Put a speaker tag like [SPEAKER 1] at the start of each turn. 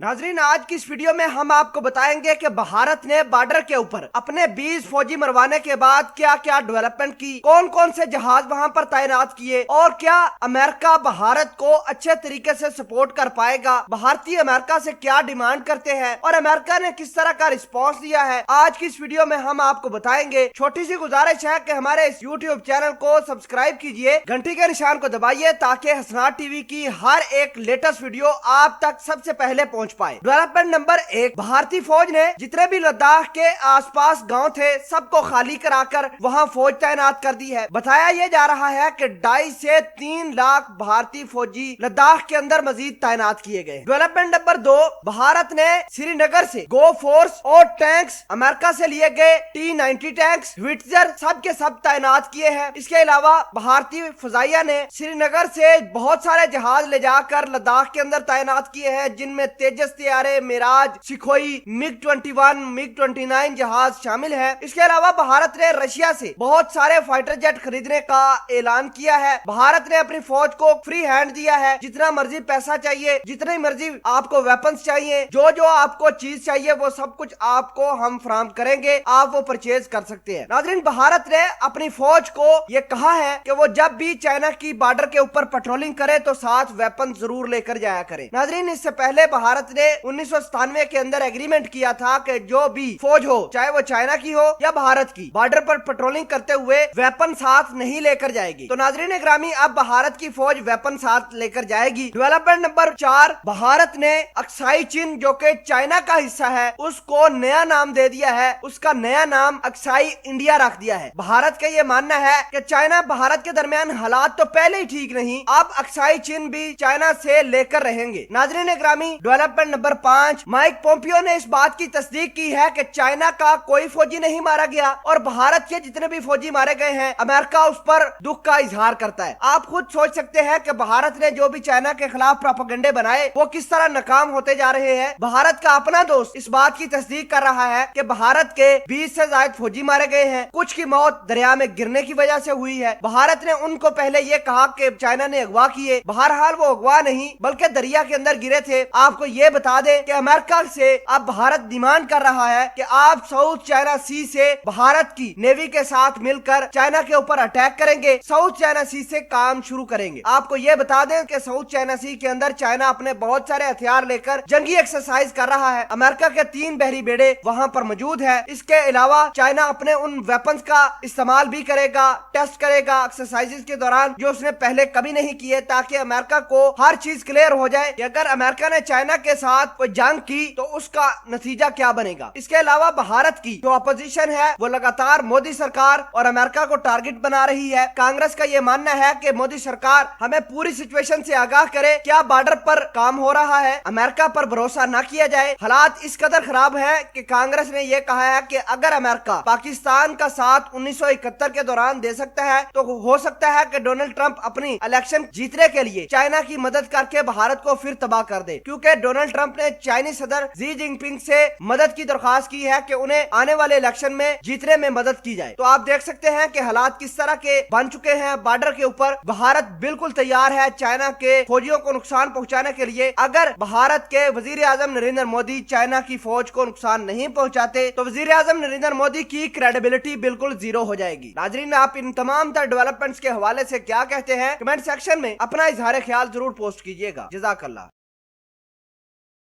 [SPEAKER 1] नाजरीन, आज की इस वीडियो में हम आपको बताएंगे कि भारत ने बॉर्डर के ऊपर अपने 20 फौजी मरवाने के बाद क्या क्या डेवलपमेंट की, कौन कौन से जहाज वहां पर तैनात किए और क्या अमेरिका भारत को अच्छे तरीके से सपोर्ट कर पाएगा। भारतीय अमेरिका से क्या डिमांड करते हैं और अमेरिका ने किस तरह का रिस्पॉन्स दिया है, आज की इस वीडियो में हम आपको बताएंगे। छोटी सी गुजारिश है कि हमारे इस यूट्यूब चैनल को सब्सक्राइब कीजिए, घंटी के निशान को दबाइए ताकि हसनात टीवी की हर एक लेटेस्ट वीडियो आप तक सबसे पहले पहुंच पाए। डेवलपमेंट नंबर 1, भारतीय फौज ने जितने भी लद्दाख के आसपास गांव थे सबको खाली कराकर वहां फौज तैनात कर दी है। बताया यह जा रहा है कि 2.5 से 3 लाख भारतीय फौजी लद्दाख के अंदर मजीद तैनात किए गए। डेवलपमेंट नंबर 2, भारत ने श्रीनगर से गो फोर्स और टैंक्स, अमेरिका से लिए गए T-90 टैंक्स, विट्जर सब के सब तैनात किए हैं। इसके अलावा भारतीय फजाइया ने श्रीनगर से बहुत सारे जहाज ले जाकर लद्दाख के अंदर तैनात किए हैं, जिनमें तेजस तैयारे, मिराज, सिखोई, MiG-21, MiG-29 जहाज शामिल है। इसके अलावा भारत ने रशिया से बहुत सारे फाइटर जेट खरीदने का ऐलान किया है। भारत ने अपनी फौज को फ्री हैंड दिया है, जितना मर्जी पैसा चाहिए, जितनी मर्जी आपको वेपन्स चाहिए, जो जो आपको चीज चाहिए वो सब कुछ आपको हम फराहम करेंगे, आप वो परचेज कर सकते हैं। नाज़रीन, भारत ने अपनी फौज को ये कहा है कि वो जब भी चाइना की बॉर्डर के ऊपर पेट्रोलिंग करे तो साथ वेपन जरूर लेकर जाया करे। नाज़रीन, इससे पहले भारत ने 1997 के अंदर एग्रीमेंट किया था कि जो भी फौज हो, चाहे वो चाइना की हो या भारत की, बॉर्डर पर पेट्रोलिंग करते हुए वेपन साथ नहीं लेकर जाएगी। तो नाज़रीन ग्रामी, अब भारत की फौज वेपन साथ लेकर जाएगी। डेवलपमेंट नंबर 4, भारत ने अक्साई चीन जो कि चाइना का हिस्सा है उसको नया नाम दे दिया है। उसका नया नाम अक्साई इंडिया रख दिया है। भारत का ये मानना है कि चाइना भारत के दरमियान हालात तो पहले ही ठीक नहीं, अब अक्साई चीन भी चाइना से लेकर रहेंगे। नाज़रीन ग्रामी, डेवलपमेंट नंबर 5, माइक पोम्पियो ने इस बात की तस्दीक की है कि चाइना का कोई फौजी नहीं मारा गया और भारत के जितने भी फौजी मारे गए हैं अमेरिका उस पर दुख का इजहार करता है। आप खुद सोच सकते हैं कि भारत ने जो भी चाइना के खिलाफ प्रोपेगेंडे बनाए वो किस तरह नाकाम होते जा रहे हैं। भारत का अपना दोस्त इस बात की तस्दीक कर रहा है कि भारत के 20 से ज्यादा फौजी मारे गए हैं, कुछ की मौत दरिया में गिरने की वजह से हुई है। भारत ने उनको पहले ये कहा कि चाइना ने अगवा किए, बहरहाल वो अगवा नहीं बल्कि दरिया के अंदर गिरे थे। आपको ये बता दे कि अमेरिका से अब भारत डिमांड कर रहा है कि आप साउथ चाइना सी से भारत की नेवी के साथ मिलकर चाइना के ऊपर अटैक करेंगे, साउथ चाइना सी से काम शुरू करेंगे। आपको ये बता दें कि साउथ चाइना सी के अंदर चाइना अपने बहुत सारे हथियार लेकर जंगी एक्सरसाइज कर रहा है। अमेरिका के 3 बहरी बेड़े वहां पर मौजूद है। इसके अलावा चाइना अपने उन वेपन्स का इस्तेमाल भी करेगा, टेस्ट करेगा एक्सरसाइजेस के दौरान, जो उसने पहले कभी नहीं किए, ताकि अमेरिका को हर चीज क्लियर हो जाए कि अगर अमेरिका ने चाइना के साथ कोई जंग की तो उसका नतीजा क्या बनेगा। इसके अलावा भारत की जो अपोजिशन है वो लगातार मोदी सरकार और अमेरिका को टारगेट बना रही है। कांग्रेस का ये मानना है कि मोदी सरकार हमें पूरी सिचुएशन से आगाह करे, क्या बॉर्डर पर काम हो रहा है, अमेरिका पर भरोसा न किया जाए। हालात इस कदर खराब है कि कांग्रेस ने यह कहा है कि अगर अमेरिका पाकिस्तान का साथ 1971 के दौरान दे सकता है तो हो सकता है कि डोनाल्ड ट्रंप अपनी इलेक्शन जीतने के लिए चाइना की मदद करके भारत को फिर तबाह कर दे, क्योंकि डोनाल्ड ट्रंप ने चाइनीज सदर जी जिनपिंग से मदद की दरख्वास्त की है कि उन्हें आने वाले इलेक्शन में जीतने में मदद की जाए। तो आप देख सकते हैं कि हालात किस तरह के बन चुके हैं बॉर्डर के ऊपर। भारत बिल्कुल तैयार है चाइना के फौजियों को नुकसान पहुंचाने के लिए। अगर भारत के वजीर आजम नरेंद्र मोदी चाइना की फौज को नुकसान नहीं पहुंचाते तो वजीर आजम नरेंद्र मोदी की क्रेडिबिलिटी बिल्कुल जीरो हो जाएगी। नाजरीन, आप इन तमाम तर डेवलपमेंट्स के हवाले से क्या कहते हैं, कमेंट सेक्शन में अपना इजहार ख्याल जरूर पोस्ट कीजिएगा। जज़ाकल्लाह।